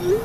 ஏய்,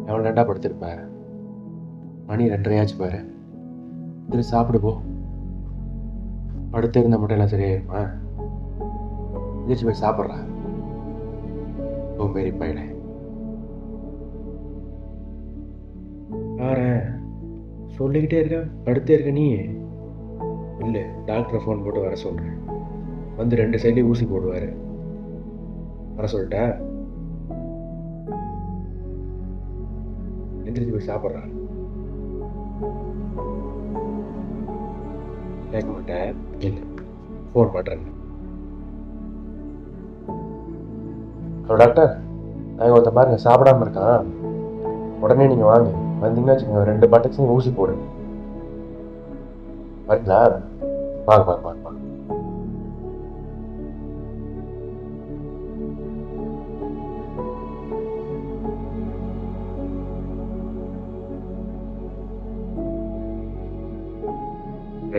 எவ்வளோ நேரம்டா படுத்திருப்ப? மணி 2:30 பாரு. சரி சாப்பிடு போ. படுத்து இருந்தால் மட்டும் எல்லாம் சரியாயிருமா? எந்திரிச்சு போய் சாப்பிட்றா. மாரி பையனே. பாரு, சொல்லிக்கிட்டே இருக்க, படுத்தே இருக்க நீ. இல்லை, டாக்டரை ஃபோன் போட்டு வர சொல்கிறேன். வந்து 2 சைட்லேயும் ஊசி போடுவார். வர சொல்லிட்டா? எந்திரிச்சு போய் சாப்பிட்றா. கேட்க மாட்டேன். இல்லை, ஃபோன் பண்ணுறேன். ஹலோ டாக்டர், நாங்கள் ஒருத்தன் பாருங்க சாப்பிடாம இருக்கான். உடனே நீங்கள் வாங்க. வந்தீங்கன்னா வச்சுக்கோங்க, 2 பட்டக்ஸையும் ஊசி போடு. வரீங்களா? வாங்க வாங்க வாங்க வாங்க.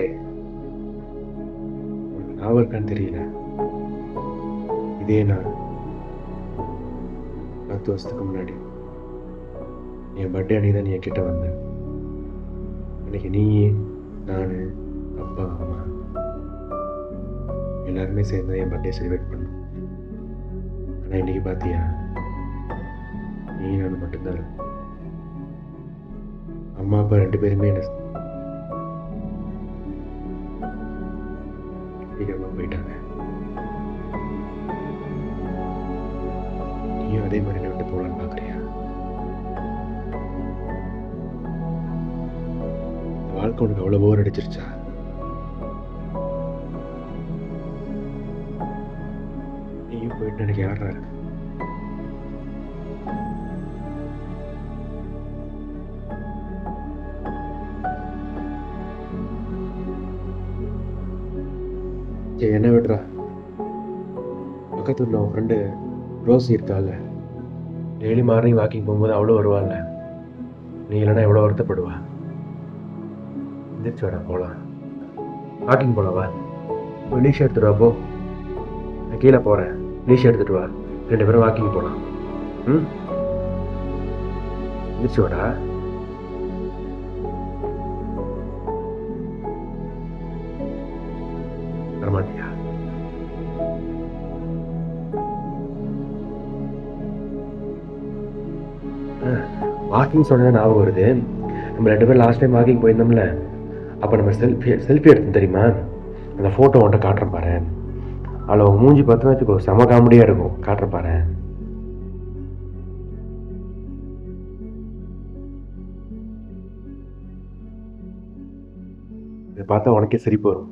ஏய், உனக்கு ஞாபகம் இருக்கான்னு தெரியல. இதே நான் 10 வருஷத்துக்கு முன்னாடி என் பர்த்டே அன்னைக்கு தான் நீ என் கிட்ட வந்த. அன்னைக்கு நீ, நான், அப்பா, அம்மா எல்லாருமே சேர்ந்து என் பர்த்டே செலிப்ரேட் பண்ணோம். ஆனால் இன்னைக்கு பார்த்தியா, நீ நான் மட்டும்தான் இருக்கோம். அம்மா அப்பா 2 பேருமே என்ன சீக்கிரமாக போயிட்டாங்க. நீயும் அதே மாதிரி என்ன விட்டு போகலான்னு பார்க்குறியா? வாழ்க்கை உனக்கு அவ்வளோ போர் அடிச்சிருச்சா? நீயும் போயிட்டு எனக்கு யாரா இருக்கு? சரி, என்ன விடுறா. பக்கத்துல உன் ஃப்ரெண்டு ரோசி இருக்கால, டெய்லி மார்னிங் வாக்கிங் போகும்போது அவ்வளோ வருவாள்ல. நீ இல்லைன்னா எவ்வளோ வருத்தப்படுவா. எந்திரிச்சு வாடா போகலாம். வாக்கிங் போகலாவா? போய் லீஷ் எடுத்துட்டு வா போ. நான் கீழே போகிறேன், லீஷ் எடுத்துட்டு வா. 2 பேரும் வாக்கிங் போகலாம். ம், எந்திரிச்சு வாடா. வரமாட்டியா? வாக்கிங் சொன்னது ஞாபகம் வருது. நம்ம 2 பேரும் லாஸ்ட் டைம் வாக்கிங் போயிருந்தோம்ல, அப்போ நம்ம செல்ஃபி எடுத்தோம் தெரியுமா? அந்த ஃபோட்டோ உன்ட்ட காட்டுறேன் பாரு. அதில் உன் மூஞ்சி பார்த்து வச்சுக்கோ, செம காமெடியாக இருக்கும். காட்டுறேன் பாரு. இதை பார்த்தா உனக்கே சிரிப்பு வரும்.